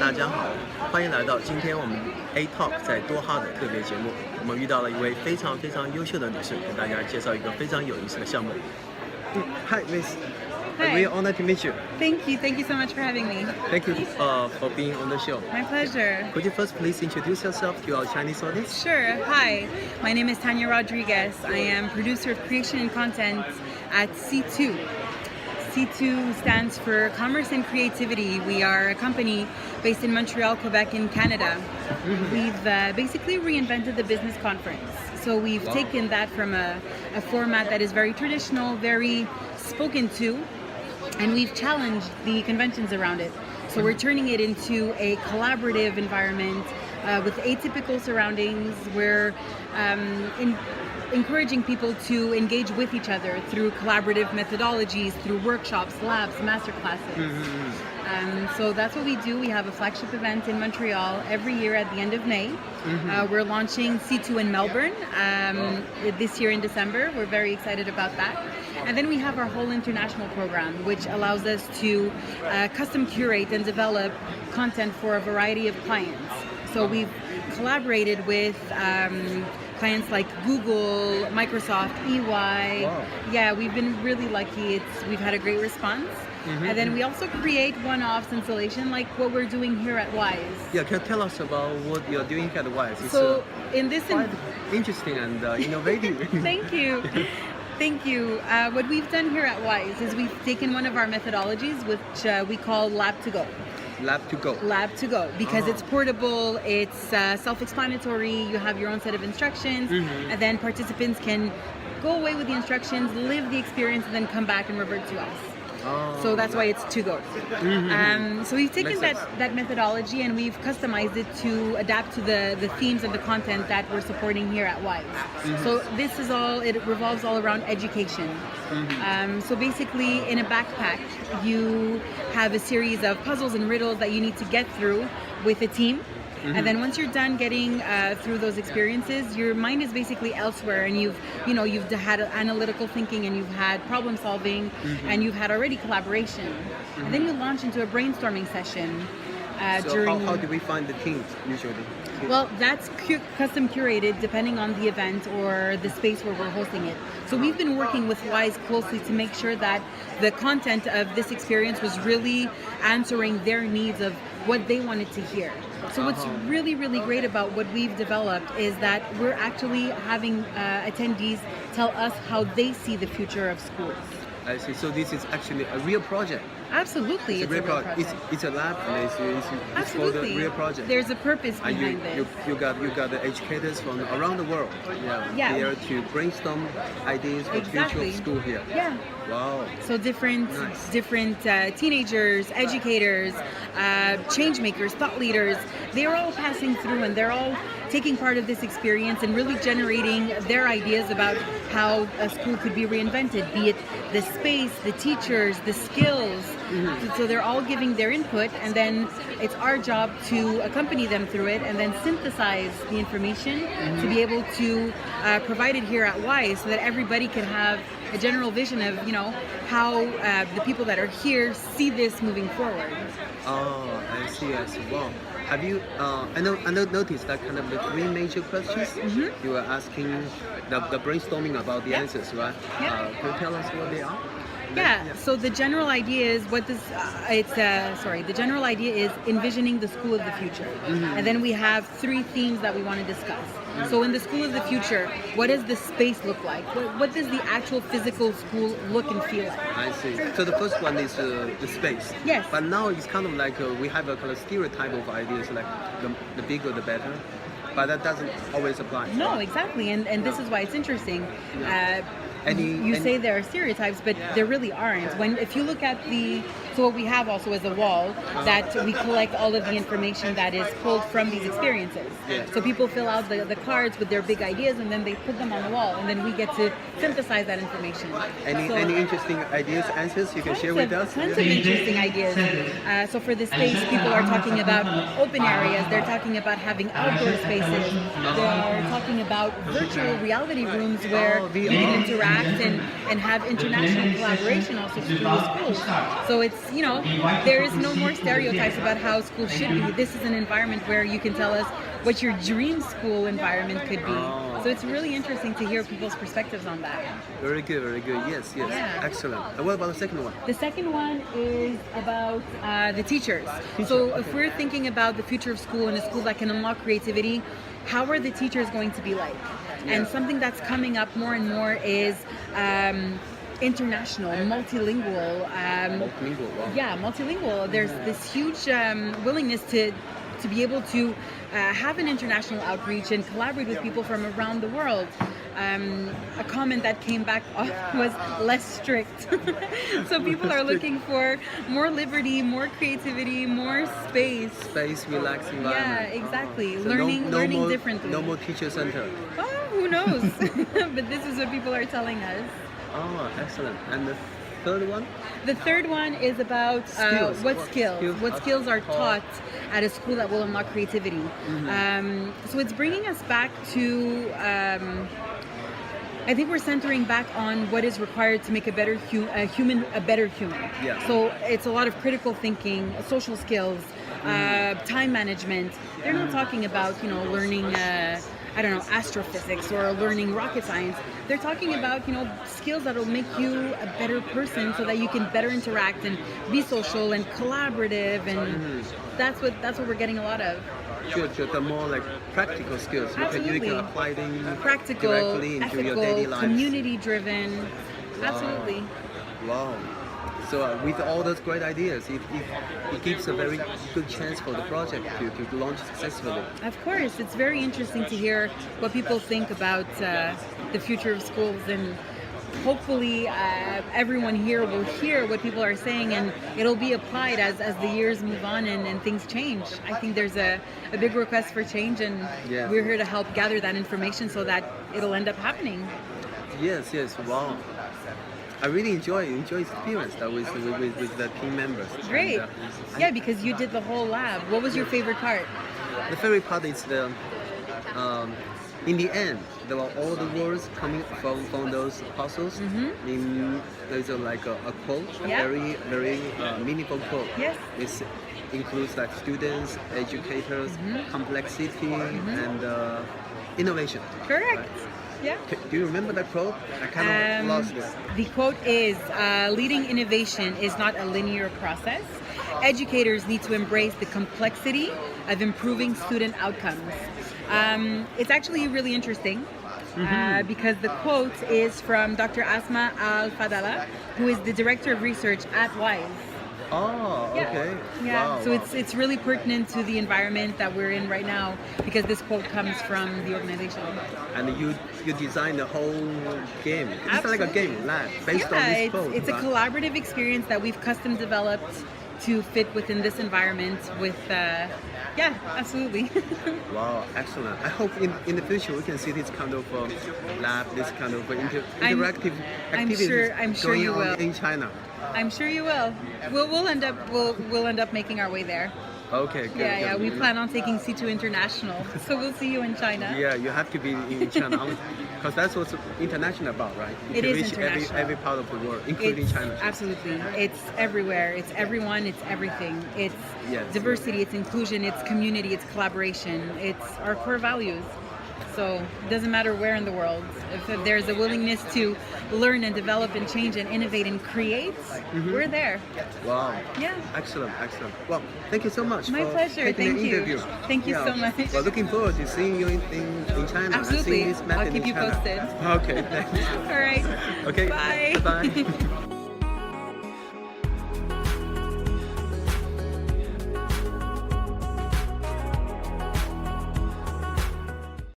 大家好，欢迎来到今天我们 A-Talk 在多哈的特别节目。我们遇到了一位非常优秀的女士，给大家介绍一个非常有意思的项目。Hi, Miss. Hi. We're honored to meet you. Thank you so much for having me. Thank you for being on the show. My pleasure. Could you first please introduce yourself to our Chinese audience? Sure. Hi, my name is Tania Rodrigues. I am producer of creation and content at C2. C2 stands for Commerce and Creativity. We are a company based in Montreal, Quebec, in Canada. We've basically reinvented the business conference. So we've taken that from a format that is very traditional, very spoken to, and we've challenged the conventions around it. So we're turning it into a collaborative environment with atypical surroundings. We're encouraging people to engage with each other through collaborative methodologies, through workshops, labs, master classes. So that's what we do. We have a flagship event in Montreal every year at the end of May. We're launching C2 in Melbourne this year in December. We're very excited about that. And then we have our whole international program, which allows us to custom curate and develop content for a variety of clients. So we've collaborated with clients like Google, Microsoft, EY. Wow. Yeah, we've been really lucky. We've had a great response. And then we also create one-offs installation like what we're doing here at WISE. Yeah, can you tell us about what you're doing at WISE? It's So in this, quite interesting and innovative. Thank you. Thank you. What we've done here at WISE is we've taken one of our methodologies, which we call Lab to Go. Lab to go. Lab to go, because it's portable, it's self-explanatory, you have your own set of instructions, and then participants can go away with the instructions, live the experience, and then come back and revert to us. So that's why it's to go. So we've taken that methodology and we've customized it to adapt to the themes and the content that we're supporting here at WISE. So this is it revolves all around education. So basically in a backpack, you have a series of puzzles and riddles that you need to get through with a team. And then once you're done getting through those experiences, your mind is basically elsewhere, and you've had analytical thinking, and you've had problem solving, and you've had already collaboration. And then you launch into a brainstorming session. So how do we find the teams usually? Well, that's custom curated depending on the event or the space where we're hosting it. So we've been working with WISE closely to make sure that the content of this experience was really answering their needs of what they wanted to hear. So what's really great about what we've developed is that we're actually having attendees tell us how they see the future of schools. I see. So this is actually a real project. Absolutely, it's a real project. It's a lab, and it's for the real project. There's a purpose behind this. You got the educators from around the world. Yeah. Here to brainstorm ideas for the future of school here. Yeah. Wow. So different teenagers, educators, change makers, thought leaders, they're all passing through and they're all taking part of this experience and really generating their ideas about how a school could be reinvented, be it the space, the teachers, the skills. So they're all giving their input, and then it's our job to accompany them through it and then synthesize the information to be able to provide it here at WISE so that everybody can have a general vision of how the people that are here see this moving forward. Oh, I see. Wow. Have you? I noticed that kind of the three major questions you were asking, the brainstorming about the answers, right? Can you tell us what they are? Yeah. So the general idea is the general idea is envisioning the school of the future, and then we have three themes that we want to discuss. So in the school of the future, what does the space look like? What does the actual physical school look and feel like? I see. So the first one is the space. Yes. But now it's kind of like we have a kind of stereotype of ideas like the bigger the better. But that doesn't always apply. No, exactly, and this is why it's interesting. You say there are stereotypes, but there really aren't. If you look at what we have also is a wall that we collect all of the information that is pulled from these experiences. So people fill out the cards with their big ideas, and then they put them on the wall, and then we get to synthesize that information. Any interesting ideas, answers you can share with us? Tons of interesting ideas. So for the space, people are talking about open areas. They're talking about having outdoor spaces. spaces. They're talking about virtual reality rooms where VR. you can interact and have international collaboration also through the schools. So it's, you know, there is no more stereotypes about how schools should be. This is an environment where you can tell us what your dream school environment could be. So it's really interesting to hear people's perspectives on that. Very good, very good. Yes, yes. Yeah. Excellent. And what about the second one? The second one is about the teachers. So if we're thinking about the future of school and a school that can unlock creativity, how are the teachers going to be like? And something that's coming up more and more is international, multilingual. Multilingual, wow. Yeah, multilingual. There's this huge willingness to be able to have an international outreach and collaborate with people from around the world. A comment that came back was less strict. So people are looking for more liberty, more creativity, more space. Space, relaxed environment. Yeah, exactly. So learning more, differently. No more teacher center. Oh, who knows? But this is what people are telling us. Oh, excellent. And the third one? The third one is about Skills. what skills are taught at a school that will unlock creativity. So it's bringing us back to, I think we're centering back on what is required to make a better human a better human. Yeah. So it's a lot of critical thinking, social skills, time management. They're not talking about, you know, learning I don't know, astrophysics or learning rocket science. They're talking about, you know, skills that will make you a better person so that you can better interact and be social and collaborative, and that's what we're getting a lot of. Good. The more like practical skills. You can apply them practical, directly into ethical, your daily life. community driven. Absolutely. Wow. So with all those great ideas, it gives a very good chance for the project to launch successfully. Of course, it's very interesting to hear what people think about the future of schools, and hopefully everyone here will hear what people are saying and it'll be applied as the years move on and things change. I think there's a big request for change, and we're here to help gather that information so that it'll end up happening. Yes, wow. I really enjoy experience that with the team members. Great. And, Yeah, because you did the whole lab. What was your favorite part? the favorite part is the in the end there were all the words coming from those puzzles. There's like a quote, very meaningful quote. Yes. It includes like students, educators, complexity, and innovation. Correct. Yeah. Do you remember that quote? I kind of lost it. The quote is, leading innovation is not a linear process. Educators need to embrace the complexity of improving student outcomes. It's actually really interesting because the quote is from Dr. Asma Al-Fadala, who is the Director of Research at WISE. Oh, okay. Yeah, Wow, so wow. it's really pertinent to the environment that we're in right now because this quote comes from the organization. And you designed the whole game. It's like a game lab based on this quote. It's a right? collaborative experience that we've custom developed to fit within this environment with, absolutely. Wow, excellent. I hope in the future we can see this kind of lab, this kind of interactive activities I'm sure going you on will. in China. I'm sure you will. We'll end up making our way there. Okay, good. Yeah, good. we plan on taking C2 International, so we'll see you in China. Yeah, you have to be in China because that's what's international about, right? You It can is reach international. every part of the world, including China. Absolutely. It's everywhere. It's everyone. It's everything. It's diversity. It's inclusion. It's community. It's collaboration. It's our core values. So it doesn't matter where in the world. If there's a willingness to learn and develop and change and innovate and create, we're there. Wow. Yeah. Excellent. Well, thank you so much My for pleasure. taking Thank the you. interview. Thank you so much. We're looking forward to seeing you in China. Absolutely. And seeing this method I'll keep in you China. posted. Okay, thanks. All right. Okay. Bye. Bye.